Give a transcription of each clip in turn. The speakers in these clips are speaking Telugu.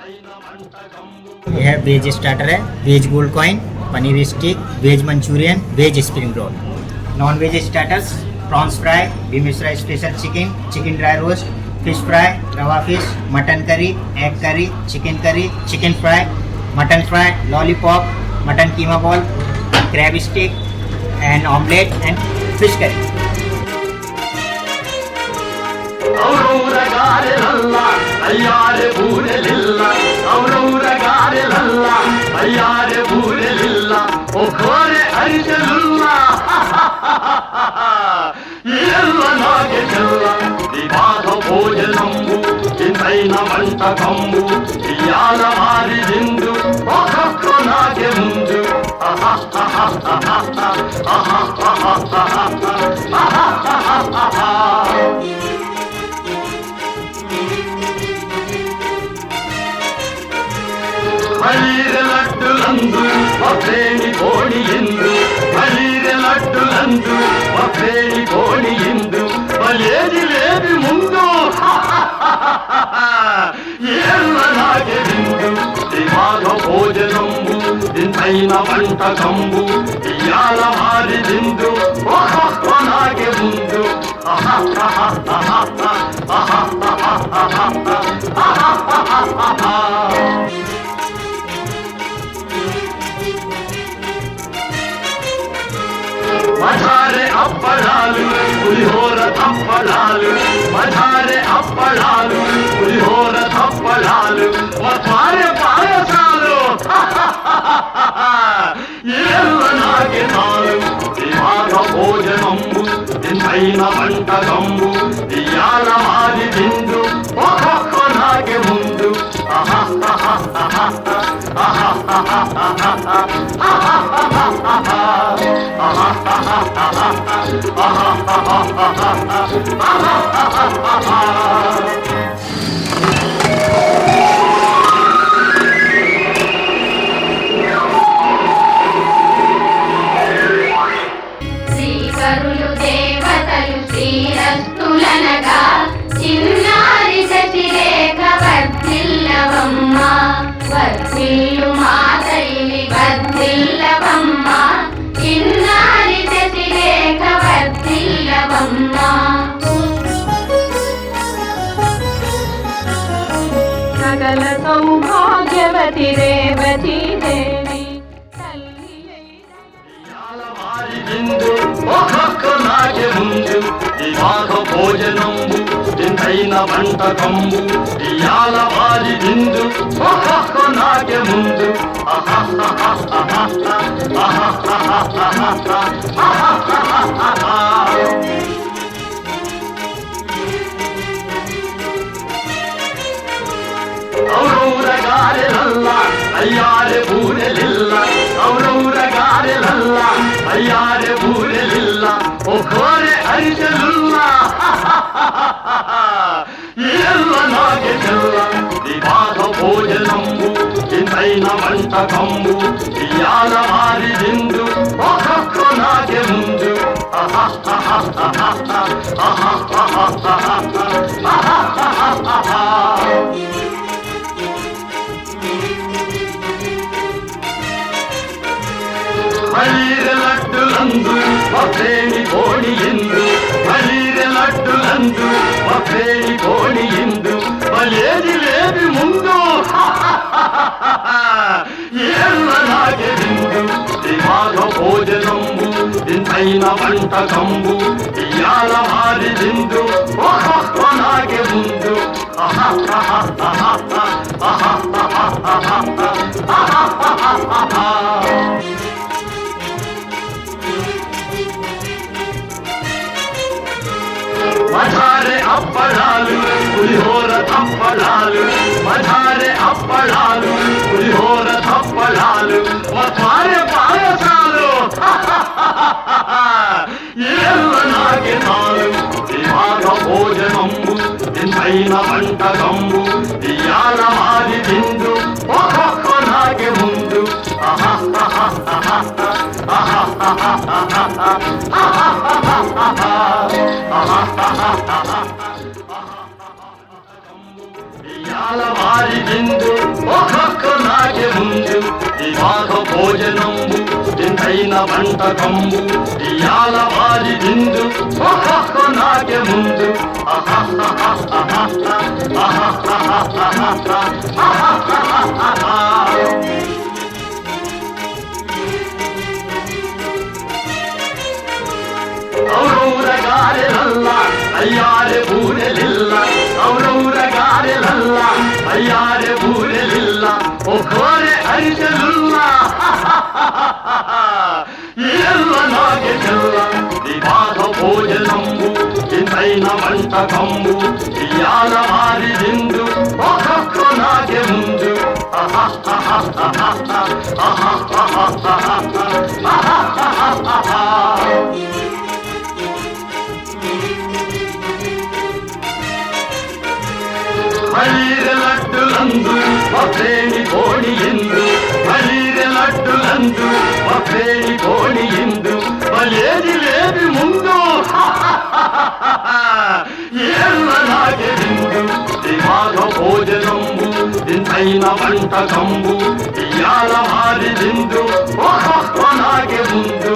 यह वेज स्टार्टर है, veg gold coin, paneer stick, veg Manchurian, veg spring roll. Non veg starters prawns fry, बीमिश्रा special chicken, chicken dry roast, fish fry, rava fish, mutton curry, egg curry, chicken fry, mutton fry, lollipop, mutton keema ball, crab stick and omelette and fish curry. భోజనంబు ఇంతైన వంటకంబు ఇయాల మారి దిందు ఒక్కొక్క నాకే ముందు మలీరె లడ్డులందు ఒకేని కోడి ఇందు మలీరె లడ్డులందు ఒకేని కోడి ఇందు మలేది లేది ముందు ఏళ్ళనాగే విందు దిమాగ భోజనంబు ఇంతైన వంటకంబు ఇయాల మారి దిందు ఒక్కొక్క నాగే ముందు మధారే అప్పడాలు పులిహోర తప్పడాలు మధారే అప్పడాలు పులిహోర తప్పడాలు మధారే పాయసాలు ఏళ్ళనాగే నాలు దిమాగ భోజనంబు ఇంతైన వంటకంబు ఇయాల మారి దిందు ఒక్కొక్క నాగే ముందు శ్రీకరులు దేవతలు శ్రీరస్తులనగా చిన్నారి శశిరేఖ వర్ధిల్లవమ్మ వర్ధిల్లు మాతల్లి వర్ధిల్లవమ్మ చిన్నారి శశిరేఖ వర్ధిల్లవమ్మ సకల సౌభాగ్యవతి రేవతి దేవి ఒక్కొక్క నాకే ముందు ఇవాగ భోజనంబు ఇంతైన వంటకంబు ఇయాల వారి దిందు ఒక్కొక్క నాకే ముందు ఔరగారెలల్ల అయ్యారె బూరెలిల్ల ఔరగారెలల్ల అయ్యారె బూరెలిల్ల ఒక్కోరె అరిసెలుల్ల ఏళ్ళనాగే చెల్ల దివాగ భోజనంబు ఇంతైన వంటకంబు ఇయాల మారి దిందు ఒక్కొక్క నాగే ముందు మలీరె లడ్డులందు ఒకేని కోడి ఇందు మలీరె లడ్డులందు ఒకేని కోడి ఇందు మలేది లేది ముందు ఏళ్ళనాగే విందు దిమాగ భోజనంబు ఇంతైన వంటకంబు ఇయాల మారి దిందు ఒక్కొక్క నాగే ముందు మధారే అప్పడాలు పులిహోర తప్పడాలు మధారే అప్పడాలు పులిహోర తప్పడాలు మధారే పాయసాలు ఏళ్ళనాగే నాలు దివాగ భోజనంబు ఇంతైన వంటకంబు ఇయాల మారి దిందు ఒక్కొక్క నాగే ముందు ఇయాల వారి విందు ఒక్కొక్క నాకే ముందు వివాహ భోజనంబు ఎంతైన వంటకంబు ఇయాల వారి విందు ఒక్కొక్క నాకే ముందు ఔరౌరగారెలల్ల అయ్యారె బూరెలిల్ల ఔరౌరగారెలల్ల అయ్యారె బూరెలిల్ల ఒక్కోరె అరిసెలుల్ల ఎల్ల నాగే చెల్ల వివాహ భోజనంబు ఎంతైన వంటకంబు ఇయాల వారి విందు ఒక్కొక్క నాగే ముందు ಬಲೀರೆ ಲಡ್ಡುಲಂದು ಒಪ್ಪೇಣಿ ಕೋಣಿಯಿಂದು ಬಲೀರೆ ಲಡ್ಡುಲಂದು ಒಪ್ಪೇಣಿ ಕೋಣಿಯಿಂದು ಬಲೇದಿ ಲೇದಿ ಮುಂದು ಎಲ್ಲ ನಾಗೆ ಬಿಂದು ವಿವಾಹ ಭೋಜನಂಬು ಇಂತೈನ వంటకంబు ఇయాల వారి విందు ఒక్కొక్క నాగే ముందు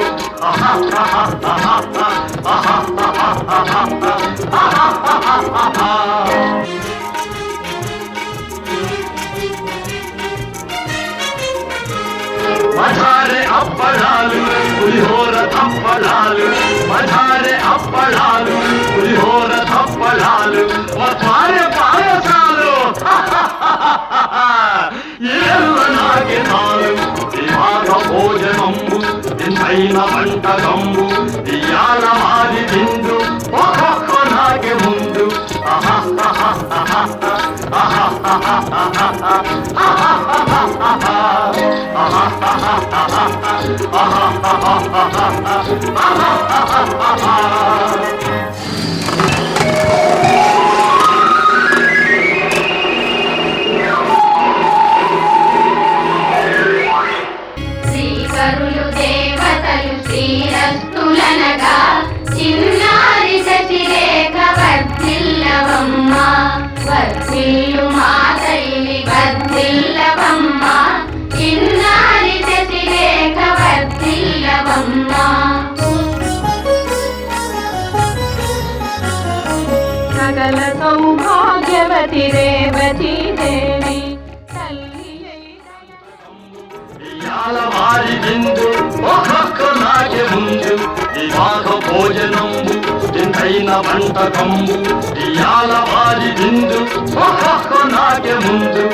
మజారే అప్పడాలు పులిహోర తప్పడాలు మజారే అప్పడాలు పులిహోర తప్పడాలు మజారే పాయసాలు ఎల్ల నాకే నాలు వివాహ భోజనంబు ఎంతైన వంటకంబు ఇయాల వారి విందు ఒక్కొక్క నాకే ముందు శ్రీకరులు దేవతలు శ్రీరస్తులనగా చిన్నారి శశిరేఖ వర్ధిల్లవమ్మ వర్ధిల్లు మా తల్లి వర్ధిల్లవమ్మ చిన్నారి శశిరేఖ వర్ధిల్లవమ్మ సకల సౌభాగ్యవతి రేవతి దేవి ఇయాల వారి విందు ఒక్కొక్క నాకే ముందు వివాహ భోజనంబు ఎంతైన వంటకంబు ఇయాల వారి విందు ఒక్కొక్క నాకే ముందు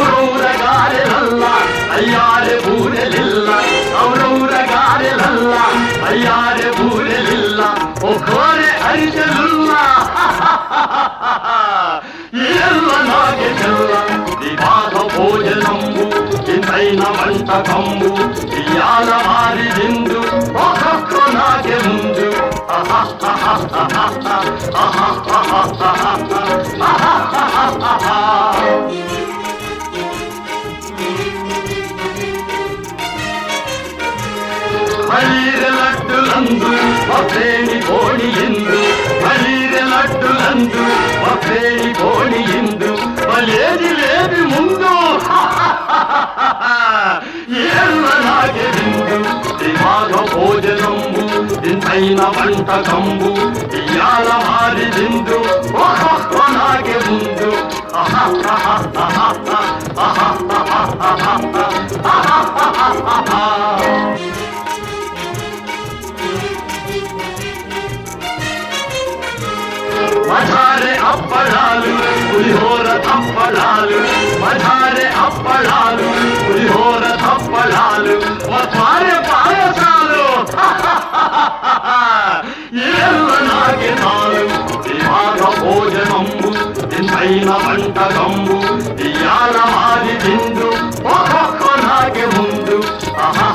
ఔరౌరగారెలల్ల అయ్యారె బూరెలిల్ల ఔరౌరగారెలల్ల అయ్యారె బూరెలిల్ల ఒక్కోరె అరిసెలుల్ల ఎల్ల నాగే చెల్ల వివాహ భోజనంబు ఎంతైన వంటకంబు ఇయాల వారి విందు ఒక్కొక్క నాగే ముందు ಬಲೀರೆ ಲಡ್ಡುಲಂದು ಒಪ್ಪೇಣಿ ಕೋಣಿಯಿಂದು ಬಲೀರೆ ಲಡ್ಡುಲಂದು ಒಪ್ಪೇಣಿ ಕೋಣಿಯಿಂದು ಬಲೇದಿ ಲೇದಿ ಮುಂದು ಎಲ್ಲ ನಾಗೆ ಬಿಂದು ವಿವಾಹ ಭೋಜనంబు ఎంతైన వంటకంబు ఇయాల వారి విందు ఒక్కొక్క నాగే ముందు మజారే అప్పడాలు పులిహోర తప్పడాలు మజారే అప్పడాలు పులిహోర తప్పడాలు మజారే పాయసాలు ఎల్ల నాకే నాలు వివాహ భోజనంబు ఎంతైన వంటకంబు ఇయాల వారి విందు ఒక్కొక్క నాకే ముందు ఆహా